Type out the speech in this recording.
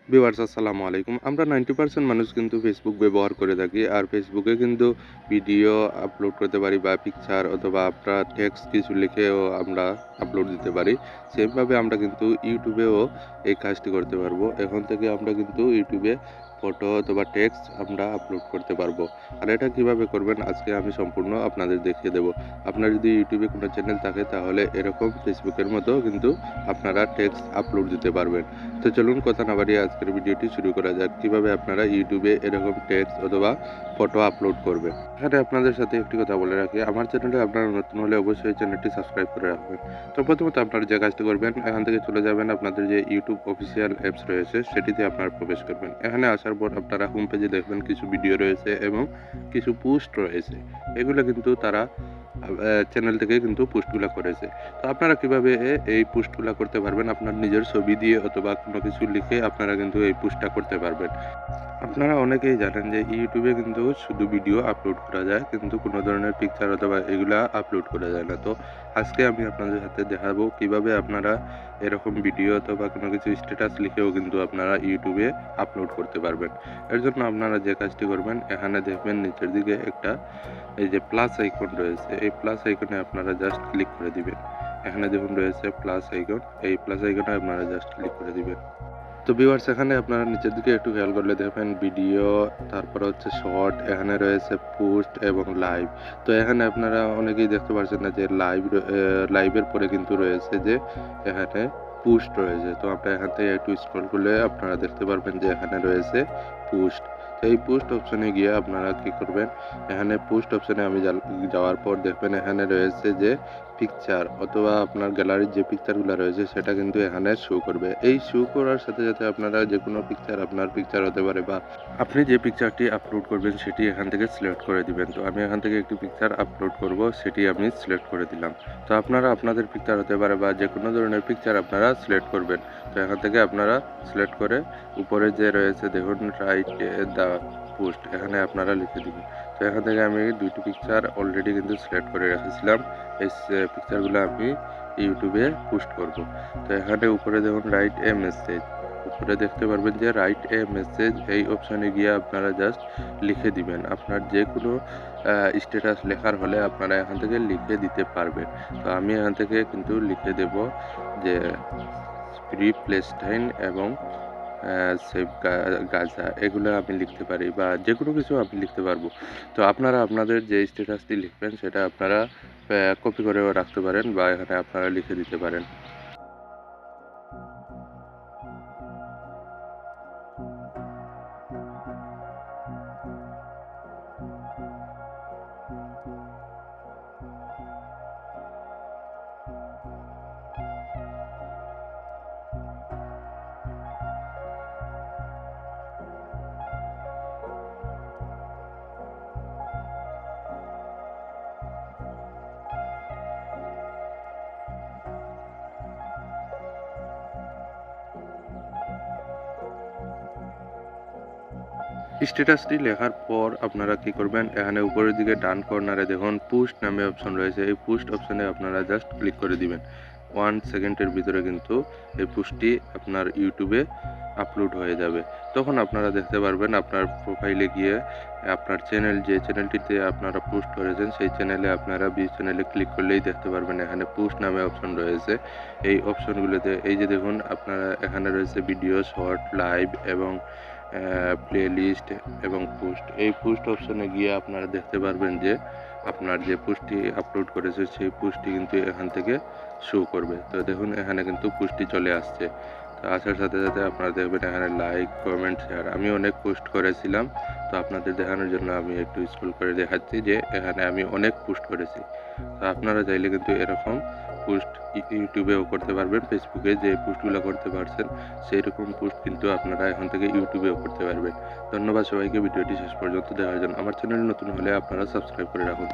Viewers আসসালামু আলাইকুম। আমরা 90% মানুষ কিন্তু ফেসবুক ব্যবহার করে থাকি। আর ফেসবুকে কিন্তু ভিডিও আপলোড করতে পারি বা পিকচার অথবা আমরা টেক্সট কিছু লিখেও আমরা আপলোড দিতে পারি। সেমভাবে আমরা কিন্তু ইউটিউবেও এই কাজটি করতে পারবো। এখন থেকে আমরা কিন্তু ইউটিউবে ফটো অথবা টেক্সট আমরা আপলোড করতে পারবো। আর এটা কিভাবে করবেন আজকে আমি সম্পূর্ণ আপনাদের দেখিয়ে দেব। আপনার যদি ইউটিউবে কোনো চ্যানেল থাকে তাহলে এরকম ফেসবুকের মতো কিন্তু আপনারা টেক্সট আপলোড দিতে পারবেন। তো চলুন কথা না বাড়িয়ে আজকের ভিডিওটি শুরু করা যাক কিভাবে আপনারা ইউটিউবে এরকম টেক্সট অথবা ফটো আপলোড করবেন। এখানে আপনাদের সাথে একটি কথা বলে রাখি, আমার চ্যানেলে আপনারা নতুন হলে অবশ্যই চ্যানেলটি সাবস্ক্রাইব করে রাখবেন। তো প্রথমত আপনারা যে কাজটি করবেন, এখান থেকে চলে যাবেন আপনাদের যে ইউটিউব অফিসিয়াল অ্যাপস রয়েছে সেটিতে আপনারা প্রবেশ করবেন। এখানে আসার পর আপনারা হোম পেজে দেখবেন কিছু ভিডিও রয়েছে এবং কিছু পোস্ট রয়েছে। এগুলো কিন্তু তারা চ্যানেল থেকে কিন্তু পোস্টগুলা করেছে। তো আপনারা কিভাবে এই পোস্টগুলা করতে পারবেন, আপনার নিজের ছবি দিয়ে অথবা কোনো কিছু লিখে আপনারা কিন্তু এই পোস্টটা করতে পারবেন। আপনারা অনেকেই জানেন যে ইউটিউবে কিন্তু শুধু ভিডিও আপলোড করা যায়, কিন্তু কোনো ধরনের পিকচার অথবা এগুলা আপলোড করা যায় না। তো আজকে আমি আপনাদের সাথে দেখাবো কিভাবে আপনারা এরকম ভিডিও অথবা কোনো কিছু স্ট্যাটাস লিখেও কিন্তু আপনারা ইউটিউবে আপলোড করতে পারবেন। এর জন্য আপনারা যে কাজটি করবেন, এখানে দেখবেন নিচের দিকে একটা এই যে প্লাস আইকন রয়েছে, এই প্লাস আইকনে আপনারা জাস্ট ক্লিক করে দিবেন। এখানে দেখুন রয়েছে প্লাস আইকন, এই প্লাস আইকনে আপনারা জাস্ট ক্লিক করে দিবেন। তো ভিউয়ার্স এখানে আপনারা নিচের দিকে একটু খেয়াল করলে দেখবেন ভিডিও, তারপরে হচ্ছে শর্ট, এখানে রয়েছে পোস্ট এবং লাইভ। তো এখানে আপনারা অনেকেই দেখতে পাচ্ছেন না যে লাইভের পরে কিন্তু রয়েছে যে এখানে পোস্ট রয়েছে। তো আমরা এখান থেকে একটু স্ক্রল করলে আপনারা দেখতে পারবেন যে এখানে রয়েছে পোস্ট। তো এই পোস্ট অপশনে গিয়ে আপনারা কি করবেন, এখানে পোস্ট অপশনে আমি যাওয়ার পর দেখবেন এখানে রয়েছে যে পিকচার অথবা আপনার গ্যালারির যে পিকচারগুলো রয়েছে সেটা কিন্তু এখানে শো করবে। এই শো করার সাথে সাথে আপনারা যে কোনো পিকচার, আপনার পিকচার হতে পারে বা আপনি যে পিকচারটি আপলোড করবেন সেটি এখান থেকে সিলেক্ট করে দিবেন। তো আমি এখান থেকে একটি পিকচার আপলোড করব, সেটি আমি সিলেক্ট করে দিলাম। তো আপনারা আপনাদের পিকচার হতে পারে বা যে কোনো ধরনের পিকচার আপনারা সিলেক্ট করবেন। তো এখান থেকে আপনারা সিলেক্ট করে উপরে যে রয়েছে দেখুন রাইট দ্য পোস্ট, এখানে আপনারা লিখে দিবেন। তো এখান থেকে আমি দুইটি পিকচার অলরেডি কিন্তু সিলেক্ট করে রেখেছিলাম। এই পিকচারগুলো আমি ইউটিউবে পোস্ট করব। তো এখানে উপরে দেখুন রাইট এ মেসেজ, উপরে দেখতে পারবেন যে রাইট এ মেসেজ, এই অপশানে গিয়ে আপনারা জাস্ট লিখে দিবেন। আপনার যে কোনো স্ট্যাটাস লেখার হলে আপনারা এখান থেকে লিখে দিতে পারবেন। তো আমি এখান থেকে কিন্তু লিখে দেব যে ফ্রি প্লেস্টাইন এবং সেভ গাজা, এগুলো আমি লিখতে পারি বা যে কোনো কিছু আমি লিখতে পারবো। তো আপনারা আপনাদের যে স্ট্যাটাসটি লিখবেন সেটা আপনারা কপি করেও রাখতে পারেন বা এখানে আপনারা লিখে দিতে পারেন। স্ট্যাটাসটি লেখার পর আপনারা কি করবেন, এখানে উপরের দিকে ডান কর্নারে দেখুন পোস্ট নামে অপশন রয়েছে। এই পোস্ট অপশনে আপনারা জাস্ট ক্লিক করে দিবেন। 1 সেকেন্ডের ভিতরে কিন্তু এই পোস্টটি আপনার ইউটিউবে আপলোড হয়ে যাবে। তখন আপনারা দেখতে পারবেন আপনার প্রোফাইলে গিয়ে আপনার চ্যানেল, যে চ্যানেলটিতে আপনারা পোস্ট করেছেন সেই চ্যানেলে আপনারা চ্যানেলে ক্লিক করলেই দেখতে পারবেন এখানে পোস্ট নামে অপশন রয়েছে। এই অপশনগুলোতে এই যে দেখুন আপনারা এখানে রয়েছে ভিডিও, শর্ট, লাইভ এবং প্লেলিস্ট এবং পোস্ট। এই পোস্ট অপশনে গিয়ে আপনারা দেখতে পারবেন যে আপনার যে পোস্টটি আপলোড করেছে সেই পোস্টটি কিন্তু এখান থেকে শো করবে। তো দেখুন এখানে কিন্তু পোস্টটি চলে আসছে। তো আসার সাথে সাথে আপনারা দেখবেন এখানে লাইক, কমেন্ট, শেয়ার। আমি অনেক পোস্ট করেছিলাম, তো আপনাদের দেখানোর জন্য আমি একটু স্ক্রল করে দেখাচ্ছি যে এখানে আমি অনেক পোস্ট করেছি। তো আপনারা চাইলে কিন্তু এরকম পোস্ট ইউটিউবেও করতে পারবেন। ফেসবুকে যে পোস্টগুলো করতে পারছেন সেই রকম পোস্ট কিন্তু আপনারা এখন থেকে ইউটিউবেও করতে পারবেন। ধন্যবাদ সবাইকে ভিডিওটি শেষ পর্যন্ত দেখার জন্য। আমার চ্যানেল নতুন হলে আপনারা সাবস্ক্রাইব করে রাখুন।